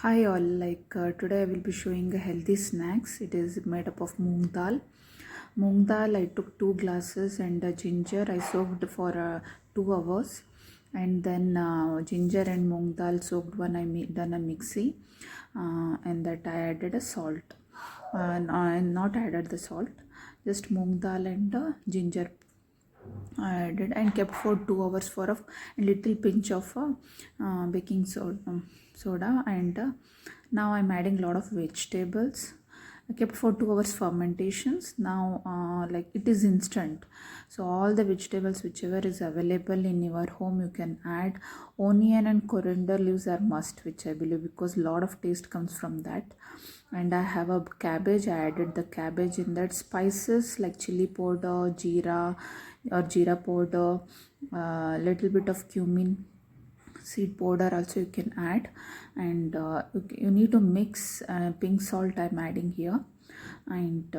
Hi all, today I will be showing a healthy snacks. It is made up of moong dal. Moong dal I took 2 glasses and ginger I soaked for 2 hours, and then ginger and moong dal soaked one done a mixie, and that I added a salt. I not added the salt, just moong dal and ginger I added and kept for 2 hours for a little pinch of baking soda, and now I'm adding a lot of vegetables. I kept for 2 hours fermentations. Now like it is instant, so all the vegetables whichever is available in your home you can add. Onion and coriander leaves are must, which I believe, because a lot of taste comes from that. And I have a cabbage. I added the cabbage in that. Spices like chili powder, jeera or jeera powder, little bit of cumin seed powder also you can add, and you need to mix. Pink salt I'm adding here, and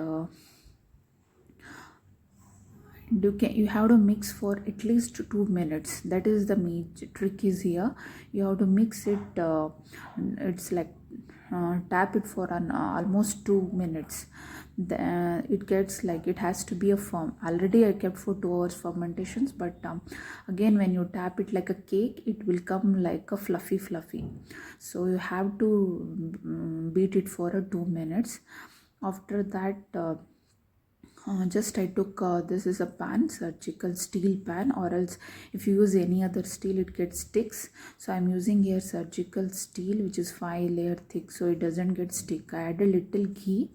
you have to mix for at least 2 minutes. That is the main trick is here. You have to mix it. It's like tap it for an almost 2 minutes. It gets like it has to be a firm. Already I kept for 2 hours fermentations, but again when you tap it like a cake, it will come like a fluffy. So you have to beat it for a 2 minutes. After that. Just I took this is a pan, surgical steel pan, or else if you use any other steel it gets sticks. So I'm using here surgical steel, which is 5 layer thick, so it doesn't get stick. I add a little ghee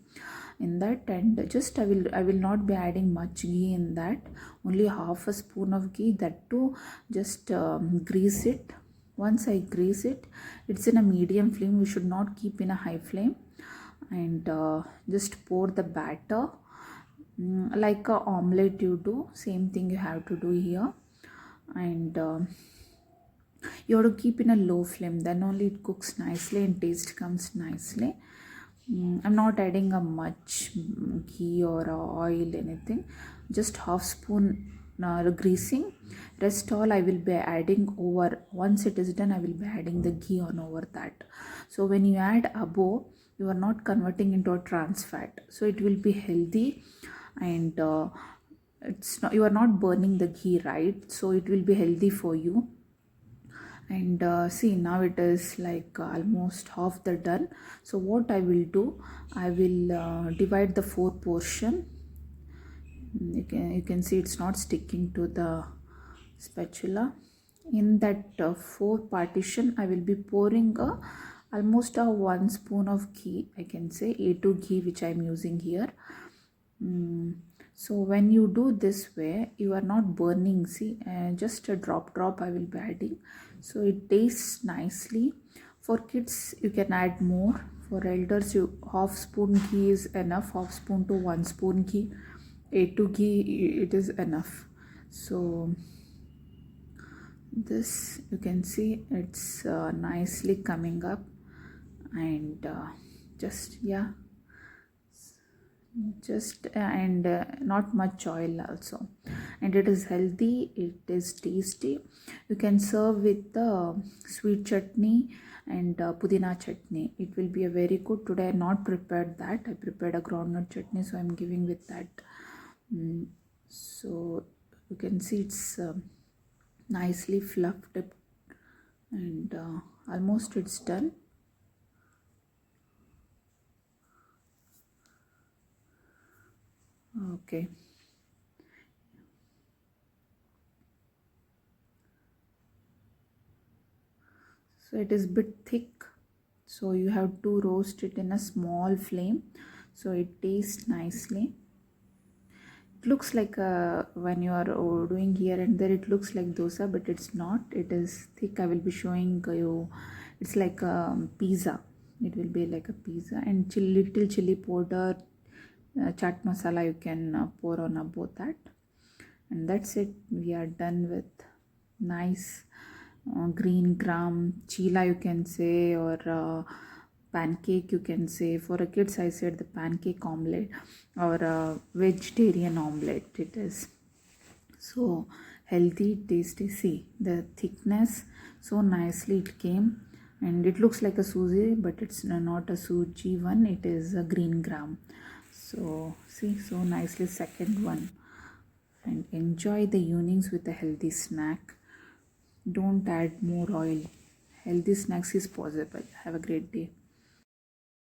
in that, and just I will not be adding much ghee in that, only half a spoon of ghee, that too just grease it. Once I grease it, it's in a medium flame, we should not keep in a high flame, and just pour the batter. Like a omelette you do, same thing you have to do here, and you have to keep in a low flame, then only it cooks nicely and taste comes nicely. I'm not adding a much ghee or oil anything, just half spoon greasing. Rest all I will be adding over. Once it is done, I will be adding the ghee on over that. So when you add above, you are not converting into a trans fat, so it will be healthy, and it's not, you are not burning the ghee, right? So it will be healthy for you. And see, now it is like almost half the done. So what I will do, I will divide the 4 portion. You can see it's not sticking to the spatula. In that 4 partition I will be pouring almost a 1 spoon of ghee, I can say A2 ghee, which I am using here. So when you do this way, you are not burning. See, just a drop I will be adding, so it tastes nicely. For kids you can add more. For elders, you half spoon ghee is enough. Half spoon to 1 spoon ghee, A2 ghee, it is enough. So this, you can see it's nicely coming up, and just yeah, just and not much oil also, and it is healthy, it is tasty. You can serve with the sweet chutney and pudina chutney. It will be a very good. Today I not prepared that, I prepared a groundnut chutney, so I'm giving with that. So you can see it's nicely fluffed up, and almost it's done. Okay, so it is bit thick, so you have to roast it in a small flame, so it tastes nicely. It looks like when you are doing here and there, it looks like dosa, but it's not. It is thick. I will be showing you. It's like a pizza. It will be like a pizza, and little chili powder, chaat masala you can pour on above that, and that's it. We are done with nice green gram chila, you can say, or pancake, you can say. For a kids I said the pancake omelette, or a vegetarian omelette it is. So healthy, tasty. See the thickness, so nicely it came. and it looks like a suji, but it's not a suji one, it is a green gram. So see, so nicely second one. And enjoy the evenings with a healthy snack. Don't add more oil. Healthy snacks is possible. Have a great day.